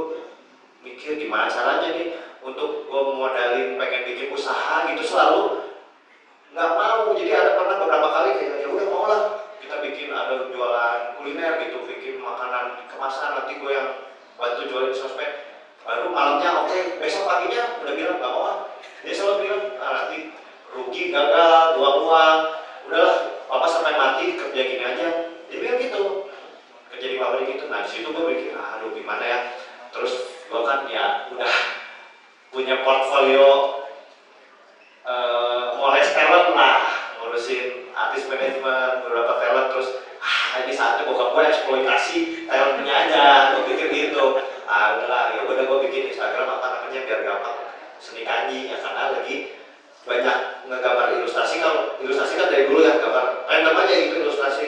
mikir gimana caranya nih untuk gue modalin pengen bikin usaha gitu, selalu nggak mau. Jadi ada pernah beberapa kali kayak ya udah mau lah kita bikin ada jualan kuliner gitu, bikin makanan kemasan, nanti gue yang bantu jualin di sosmed. Baru malamnya oke, besok paginya udah bilang nggak mau ah. Dia selalu bilang nanti rugi, gagal, buang uang, udahlah papa sampai mati kerja gini aja. Dia bilang gitu, kerja di pabrik gitu. Nah di situ gue mikir aduh gimana ya. Terus gue kan ya udah punya portfolio moles talent lah, ngurusin artis manajemen, beberapa talent. Terus ini saatnya bokap gue eksploitasi talentnya aja, gue pikir gitu. Udahlah ya udah gue bikin Instagram apa namanya biar gampang, seni kanji ya, karena lagi banyak ngegambar ilustrasi. Kalau ilustrasi kan dari dulu ya gambar random aja gitu ilustrasi,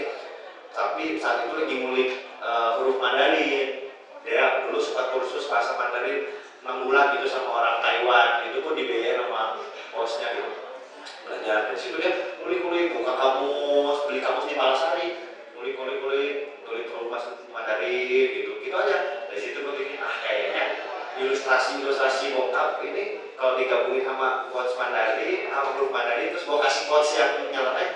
tapi saat itu lagi ngulik huruf Mandarin. Dia dulu sempat kursus bahasa Mandarin 6 bulan gitu sama orang Taiwan. Itu pun dibiayain sama bosnya gitu. Belajar dari situ dia ngulik-ngulik, buka kamus, beli kamus di Palasari, ngulik-ngulik, tulis huruf Mandarin gitu. Gitu aja. Dari situ gue bikin kayaknya ilustrasi bokap ini kalau digabungin sama quotes Mandarin, sama huruf Mandarin, terus gue kasih quotes yang nyeleneh,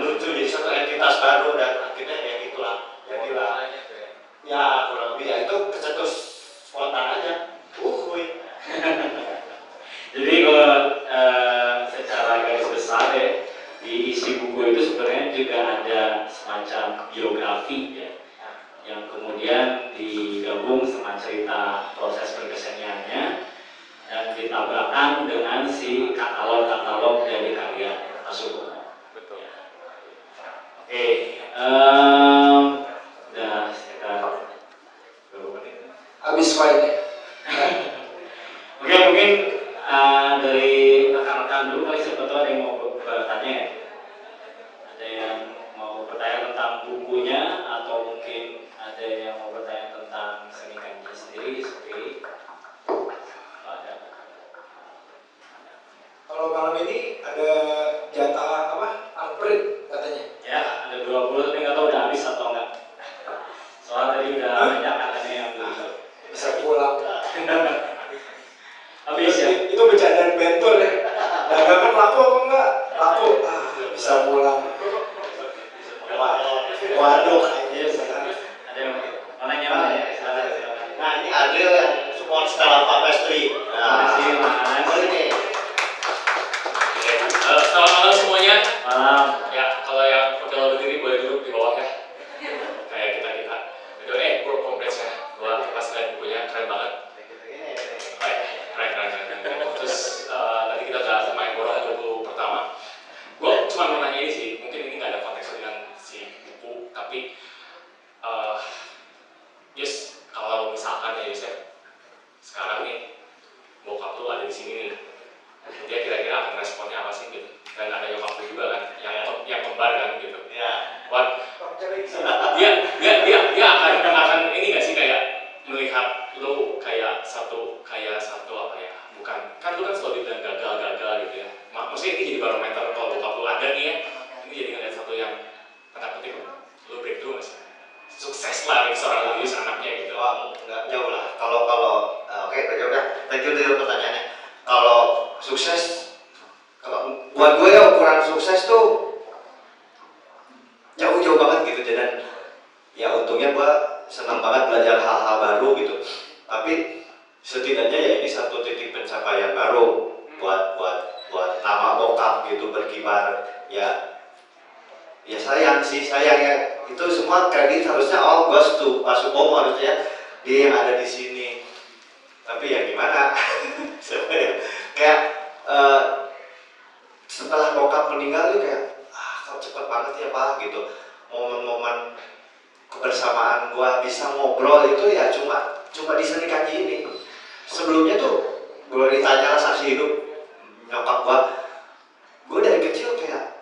lucu jadi satu entitas baru. Dan akhirnya ya gitulah. Jadilah ya kurang lebih ya itu kecetus spontan aja. Jadi kalau secara garis besar ya, di isi buku itu sebenarnya juga ada semacam biografi ya, yang kemudian digabung sama cerita proses berkeseniannya dan ditabrakkan dengan si katalog dari karya Pak Supomo. Betul. Oke, udah sekitar berapa menit? Habis file-nya. Oke, mungkin dari rekan-rekan dulu kali, siapa tahu ada yang mau bertanya ya? Ada yang mau bertanya tentang bukunya atau mungkin ada yang mau bertanya tentang seni kanji sendiri seperti ada. Kalau malam ini ada jatah apa? Unprint katanya. Ya, ada 20 tapi nggak tahu udah habis atau enggak. Soalnya tadi udah banyak katanya yang beli. Bisa pulang. Habis ya? Itu bercandaan bentor ya. Dagangan laku apa enggak? Laku. Bisa pulang. Waduh. Ada yang mau nanya? Silakan. Nah ini ada yang support Stella Pastry. Nah ini Selamat malam semuanya. Malam. Ya, kalau yang udah berdiri boleh duduk di bawah ya. Kayak kita. Gue kompres ya. Gue pas lihat bukunya keren banget. Keren. Terus tadi kita udah main bola buku pertama. Gue cuma mau nanya ini sih. Mungkin ini nggak ada konteks dengan si buku, tapi Yus, kalau misalkan ya Yus ya, sekarang nih bokap lu ada di sini nih. Dia kira-kira akan responnya apa sih gitu? Dan ada nyokap lu juga kan, yang kembar kan gitu. ya. Dia akan ini nggak sih, kayak melihat lu kayak satu apa ya? Bukan, kan lu kan selalu bilang gagal gitu ya. Maksudnya ini jadi barometer kalau bokap lu ada nih ya. Ini jadi ngeliat satu yang tanda kutip lu breakthrough nggak sih? Sukses lah bagi seorang Yus anaknya gitu. Wah, nggak jauh lah. Kalau oke, terjawab ya. Thank you pertanyaannya. Kalau sukses, kalau buat gue ya ukuran sukses tuh jauh banget gitu. Dan ya untungnya gue senang banget belajar hal-hal baru gitu. Tapi setidaknya ya ini satu titik pencapaian baru buat nama bokap gitu berkibar. Ya sayang ya, itu semua kredit harusnya all goes to Pak Supomo, harusnya dia yang ada di sini. Tapi ya gimana? Kayak setelah bokap meninggal tuh kayak kok cepet banget ya Pak gitu. Momen-momen kebersamaan gua bisa ngobrol itu ya cuma di seni kaji ini. Sebelumnya tuh gua ditanya saksi hidup nyokap gua dari kecil kayak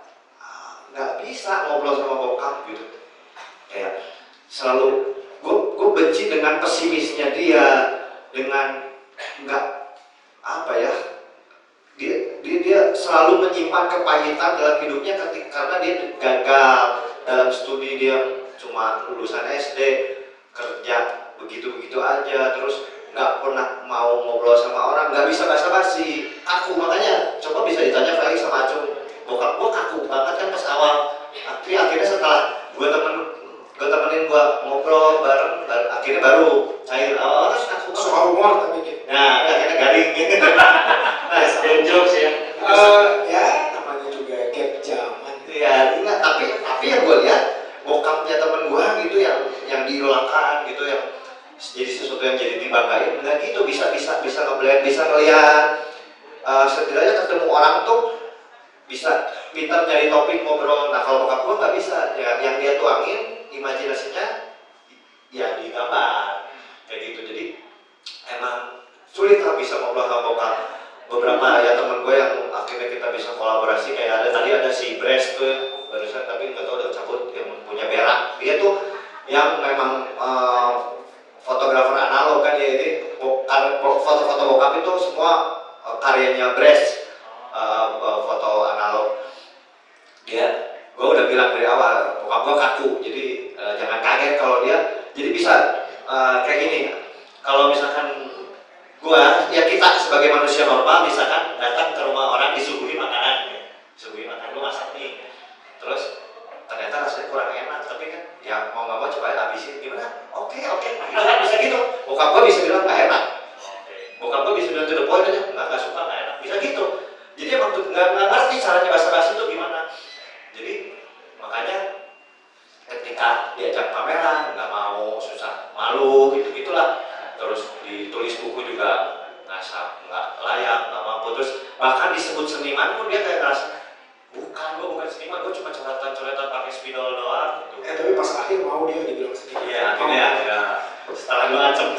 nggak bisa ngobrol sama bokap gitu. Kayak selalu gue benci dengan pesimisnya dia, dengan nggak apa ya, dia selalu menyimpan kepahitan dalam hidupnya karena dia gagal dalam studi. Dia cuma lulusan SD, kerja begitu aja, terus nggak pernah mau ngobrol sama orang, nggak bisa basa-basi, kaku. Makanya coba bisa ditanya Felix sama Acung, bokap gue kaku banget kan pas awal. Tapi akhirnya setelah gue temenin gue ngobrol bareng, akhirnya baru cair. Awalnya kaku banget. Soal humor tapi gitu. Nah, akhirnya garing. Nah, jokes ya. Ya namanya juga gap zaman. Iya, enggak, tapi yang gue lihat bokapnya temen gue gitu yang diidolakan gitu, yang jadi sesuatu yang jadi dibanggain, enggak gitu, bisa ngeblend, bisa ngeliat setidaknya ketemu orang tuh bisa pintar nyari topik ngobrol. Nah kalau bokap gue nggak bisa, ya, yang dia tuangin imajinasinya ya di gambar kayak gitu. Jadi emang sulit lah bisa ngobrol sama bokap. Beberapa ya temen gue yang akhirnya kita bisa kolaborasi, kayak tadi ada si Bres tuh barusan, tapi nggak tahu udah cabut, yang punya berak. Dia tuh yang memang fotografer analog kan ya, ini foto-foto bokap itu semua karyanya Bres, foto analog. Gue udah bilang dari awal bokap gue kaku, jadi jangan kaget kalau dia jadi bisa kayak gini. Kalau misalkan kita sebagai manusia normal misalkan datang ke rumah orang disuguhi makanan, disuguhi makan, lu masak nih, terus ternyata rasanya kurang enak, tapi kan ya mau nggak mau coba habisin, gimana? Oke, nah, bisa gitu. Bokap gue bisa bilang nggak enak, bokap gue bisa bilang to the point aja, nggak suka, nggak enak, bisa gitu. Jadi emang nggak ngerti caranya basa-basi itu gimana. Jadi makanya ketika diajak pameran nggak mau, susah, malu gitu-gitulah. Terus ditulis buku juga nggak layak, nggak mampu. Terus bahkan disebut seniman pun dia kayak ngerasa gue bukan seniman, gue cuma coretan pakai spidol doang gitu. Tapi pas akhir mau dia dibilang seniman. Iya, akhirnya ya setelah gue acem.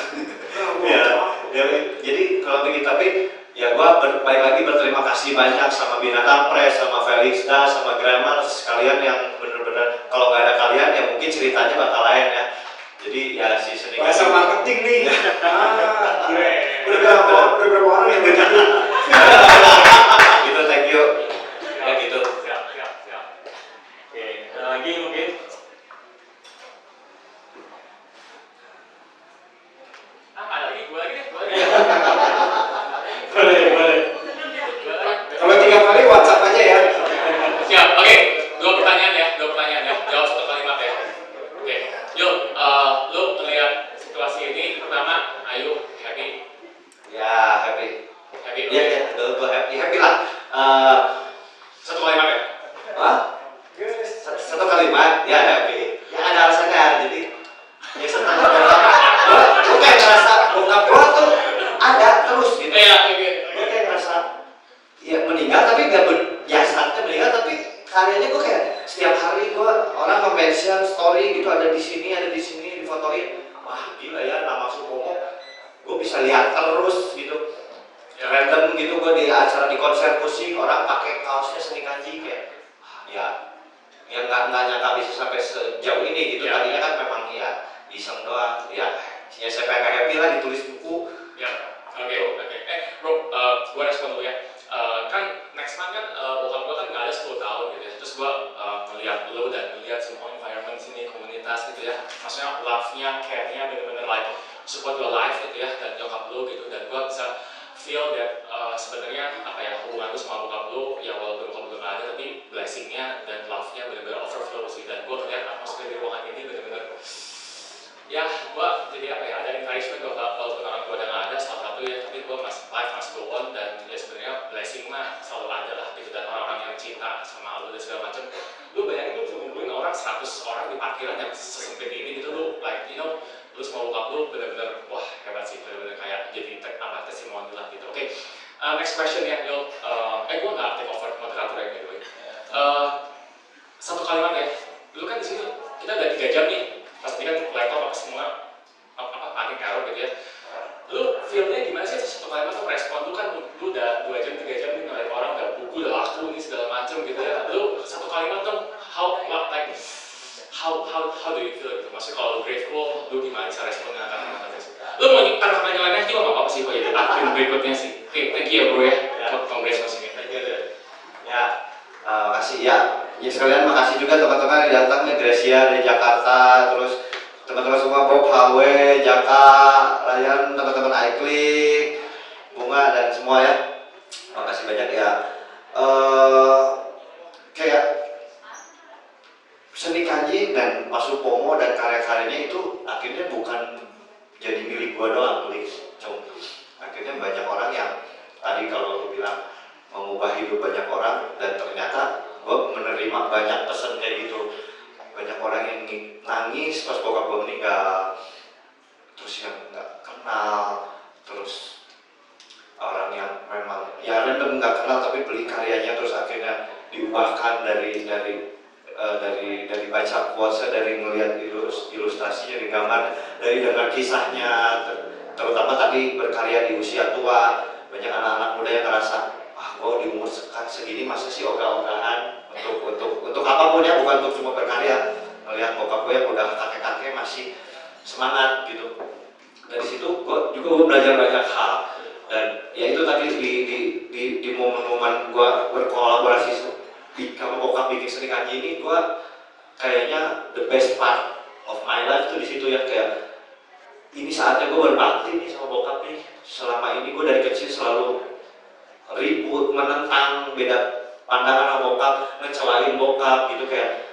Jadi kalau begitu, tapi ya gue baik lagi berterima kasih banyak sama Binatang Press, sama Felix Da, sama Grammar sekalian yang bener-bener kalau nggak ada kalian ya mungkin ceritanya bakal lain ya. Jadi ya si seni bahasa marketing nih. Udah berapa orang yang begitu? Gitu, thank you. Ya gitu. Siap. Oke, lagi mungkin. Ada lagi, gue lagi deh. Boleh. Kalau 3 kali WhatsApp aja ya. Siap, oke. Dua pertanyaan ya. Jawab satu kalimat ya. Oke, yuk, lu melihat situasi ini, pertama, ayo happy. Ya happy. Iya, gue happy lah. Satu kalimat ya. Satu kalimat, ya happy. Ya ada alasannya, jadi ya setelah gue kayak ngerasa bokap gue tuh ada terus gitu. Gue kayak ngerasa ya meninggal tapi nggak jasadnya meninggal, tapi karyanya gue kayak setiap hari gue orang nge-mention story gitu, ada di sini difotoin. Wah gila ya, nama Supomo gue bisa lihat terus gitu. Ya, random gitu gue di acara di konser musik orang pakai kaosnya seni kanji, kayak ya nggak nyangka bisa sampai sejauh ini gitu. Tadinya kan memang ya iseng doang ya saya pengen happy lah ditulis buku Ya, oke. Bro, gue respon dulu ya. Kan next month kan bokap gue kan nggak ada 10 tahun gitu ya. Terus gue melihat lo dan melihat semua environment sini, komunitas gitu ya. Maksudnya love-nya, care-nya bener-bener like support your life gitu ya, dan nyokap lo gitu. Dan gue bisa feel that sebenarnya apa ya, hubungan lu sama bokap lu ya walaupun bokap lu nggak ada, tapi blessing-nya dan love-nya benar-benar overflow sih. Dan gue ngeliat atmosfer di ruangan ini benar-benar ya gua jadi apa ya, ada encouragement gua walaupun orang tua udah nggak ada salah satu ya, tapi gua life must go on, dan ya sebenarnya blessing mah selalu ada lah gitu, dan orang-orang yang cinta sama lu dan segala macam. Lu bayangin lu bisa ngumpulin orang 100 orang di parkiran yang sesempit ini gitu, lu like you know, lu semua bokap lu bener-bener wah hebat sih, bener-bener kayak jadi testimoni lah gitu. Oke. Next question ya, Yul. Gua nggak take over moderator ya by the way. Satu kalimat ya, dulu kan di sini kita udah 3 jam nih, pasti kan laptop apa semua panik error gitu ya. Lu feelnya gimana sih satu kalimat tuh respon lu kan lu udah 2 jam 3 jam nih ngeliat orang udah buku udah laku nih segala macem gitu ya. Lu satu kalimat tuh how do you feel gitu? Maksudnya kalau lu grateful, lu gimana sih responnya kata-kata itu? Lu mau kata-kata yang lainnya juga apa sih kok jadi admin berikutnya sih? Oke, thank you ya bro ya. Congrats masih Thank you. Ya, makasih ya. Ya sekalian makasih juga teman-teman yang datang nih, Gracia dari Jakarta, terus teman-teman semua Bob, HW, Jaka, Ryan, teman-teman iClick, Bunga dan semua ya. Makasih banyak ya. Kayak Seni Kanji dan Mas Supomo dan karya-karyanya itu akhirnya bukan jadi milik gua doang, milik Cung. Akhirnya banyak orang yang tadi kalau lu bilang mengubah hidup banyak orang, dan ternyata gue menerima banyak pesan kayak gitu. Banyak orang yang nangis pas bokap gue meninggal, terus yang nggak kenal, terus orang yang memang ya random nggak kenal tapi beli karyanya terus akhirnya diubahkan dari baca quotes, dari melihat ilustrasinya, dari gambar, dari dengar kisahnya, terutama tadi berkarya di usia tua. Banyak anak-anak muda yang ngerasa, gue di umur segini masa sih ogah-ogahan untuk apapun ya, bukan untuk cuma berkarya. Melihat bokap gue yang udah kakek-kakek masih semangat gitu. Dari situ gue belajar banyak hal, dan ya itu tadi di momen-momen gue berkolaborasi sama bokap bikin Seni Kanji ini, gue kayaknya the best part of my life tuh di situ ya. Kayak ini saatnya gue berbakti nih sama bokap nih. Selama ini gue dari kecil selalu ribut, menentang, beda pandangan sama bokap, ngecelain bokap gitu, kayak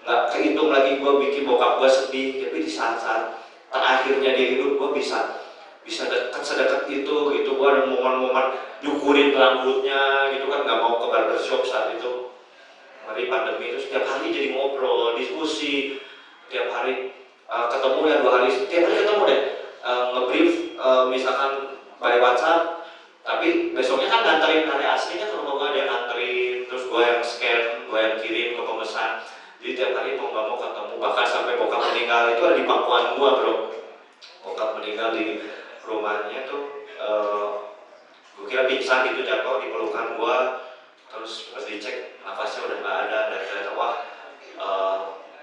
nggak kehitung lagi gue bikin bokap gue sedih. Tapi di saat-saat terakhirnya dia hidup, gue bisa dekat sedekat itu gitu. Gue ada momen-momen nyukurin rambutnya gitu kan, nggak mau ke barbershop saat itu, mari pandemi itu setiap hari jadi ngobrol, diskusi, tiap hari ketemu ya 2 hari, tiap hari ketemu deh, ngebrief misalkan by WhatsApp, tapi besoknya kan nganterin karya aslinya ke rumah gue, dia nganterin, terus gue yang scan, gue yang kirim ke pemesan. Jadi tiap hari mau nggak mau ketemu, bahkan sampai bokap meninggal itu ada di pangkuan gue bro. Bokap meninggal di rumahnya tuh, gue kira pingsan gitu, jatuh di pelukan gue, terus pas dicek nafasnya udah nggak ada, dan ternyata wah,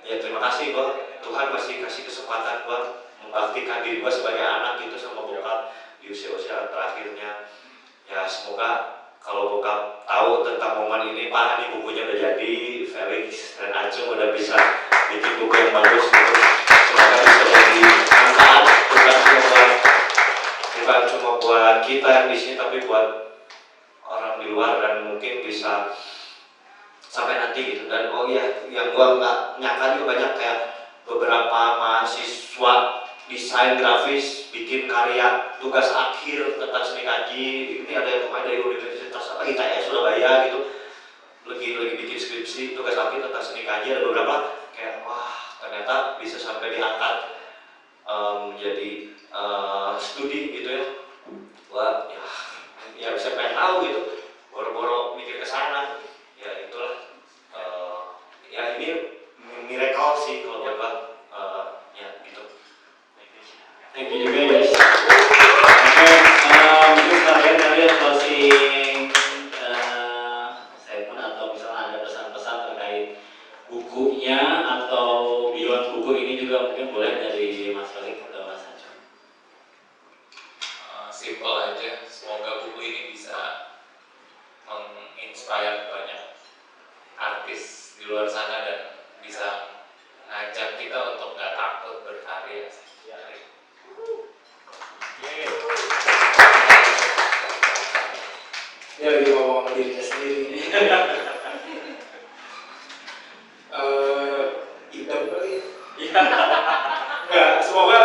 ya terima kasih gue, Tuhan masih kasih kesempatan gue membaktikan diri gue sebagai anak gitu sama bokap di usia-usia terakhirnya. Ya semoga kalau bokap tahu tentang momen ini, Pak, ini bukunya udah jadi, Felix dan Acung udah bisa bikin buku yang bagus gitu. Semoga bisa jadi manfaat bukan cuma buat kita yang di sini, tapi buat orang di luar, dan mungkin bisa sampai nanti gitu. Dan oh iya, yang gua nggak nyangka juga banyak kayak beberapa mahasiswa desain grafis bikin karya tugas akhir tentang Seni Kanji. Ini ada yang kemarin dari Universitas ITS Surabaya gitu, lagi bikin skripsi tugas akhir tentang Seni Kanji. Ada beberapa kayak wah, ternyata bisa sampai diangkat menjadi studi gitu ya. Wah ya bisa pengen tahu gitu, boro-boro mikir ke sana. Ya itulah, ya ini miracle sih kalau buat ya gitu. Thank you juga guys. Mungkin kalian closing statement, atau misalnya ada pesan-pesan terkait bukunya atau beyond buku ini juga mungkin boleh dari Mas Felix atau Mas Acung. Simple aja, semoga buku ini bisa menginspire banyak artis di luar sana dan bisa ngajak kita untuk nggak takut berkarya. Dia lagi ngomong dirinya sendiri. Idam kali. Enggak, semoga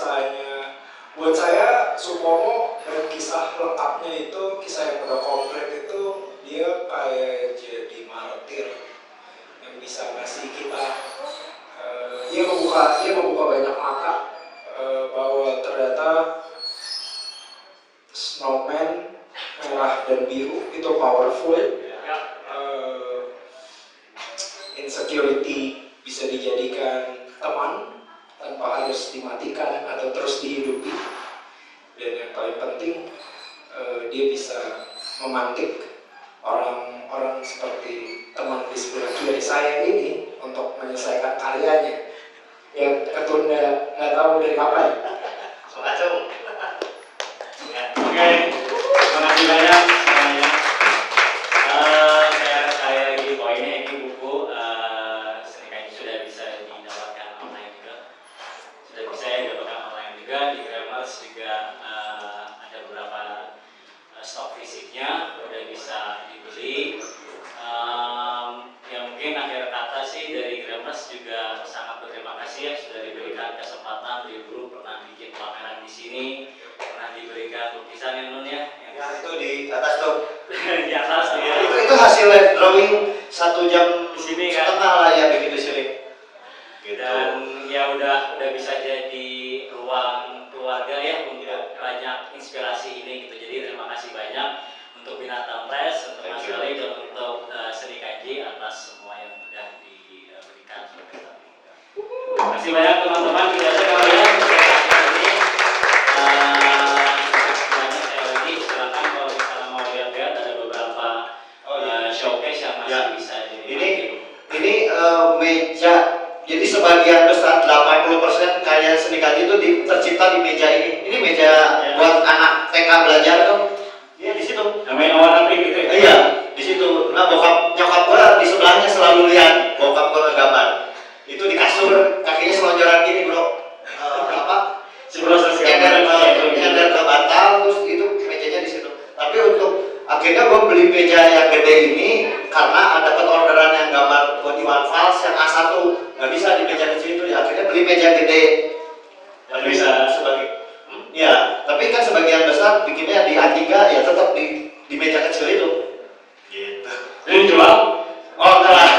kisahnya. Buat saya Supomo dan kisah lengkapnya itu, kisah yang udah komplit itu, dia kayak jadi martir yang bisa ngasih kita, dia membuka banyak mata bahwa ternyata snowman merah dan biru itu powerful. Insecurity bisa dijadikan teman tanpa harus dimatikan atau terus dihidupi, dan yang paling penting dia bisa memantik orang-orang seperti teman di sebelah kiri saya ini untuk menyelesaikan karyanya yang ketunda nggak tahu dari kapan. Acung. Oke, terima kasih banyak semuanya. Saya lagi poinnya ini buku Seni Kanji sudah bisa didapatkan online juga. Sudah bisa didapatkan online juga, di Grammars juga ada beberapa stok fisiknya udah bisa dibeli. Yang mungkin akhir kata sih dari Grammars juga sangat berterima kasih ya sudah diberikan kesempatan di grup, pernah bikin pameran di sini, pernah diberikan lukisan yang nun ya, yang Ya itu di atas tuh. di atas ya. Itu hasil live drawing 1 jam Di sini kan? setengah lah ya bikin di sini. Gitu. Dan ya udah bisa jadi ruang keluarga ya untuk banyak inspirasi ini gitu. Jadi terima kasih banyak untuk Binatang Press, untuk Mas Ali dan untuk Seni Kanji atas semua yang sudah diberikan. Terima kasih banyak teman-teman, tidak ada kalian ini banyak saya lagi, silakan kalau misalnya mau lihat-lihat ada beberapa showcase yang masih bisa dinikmati. Ini meja, jadi sebagian besar 80% karya Seni Kanji itu tercipta di meja ini. Ini meja buat anak TK belajar tuh. Iya di situ. Namanya warna pink gitu ya? Iya di situ. Nah nyokap gua di sebelahnya selalu lihat bokap gua ngegambar. Itu di kasur kakinya selonjoran gini bro. Nyender ke bantal, terus itu mejanya di situ. Tapi untuk akhirnya gua beli meja yang gede ini karena dapat orderan yang gambar body one vals yang A1 nggak bisa di meja kecil itu. Ya akhirnya beli meja gede. Yang bisa sebagai ya, tapi kan sebagian besar bikinnya di A3 ya tetap di meja kecil itu. Gitu. Ini jual? Oh enggak lah.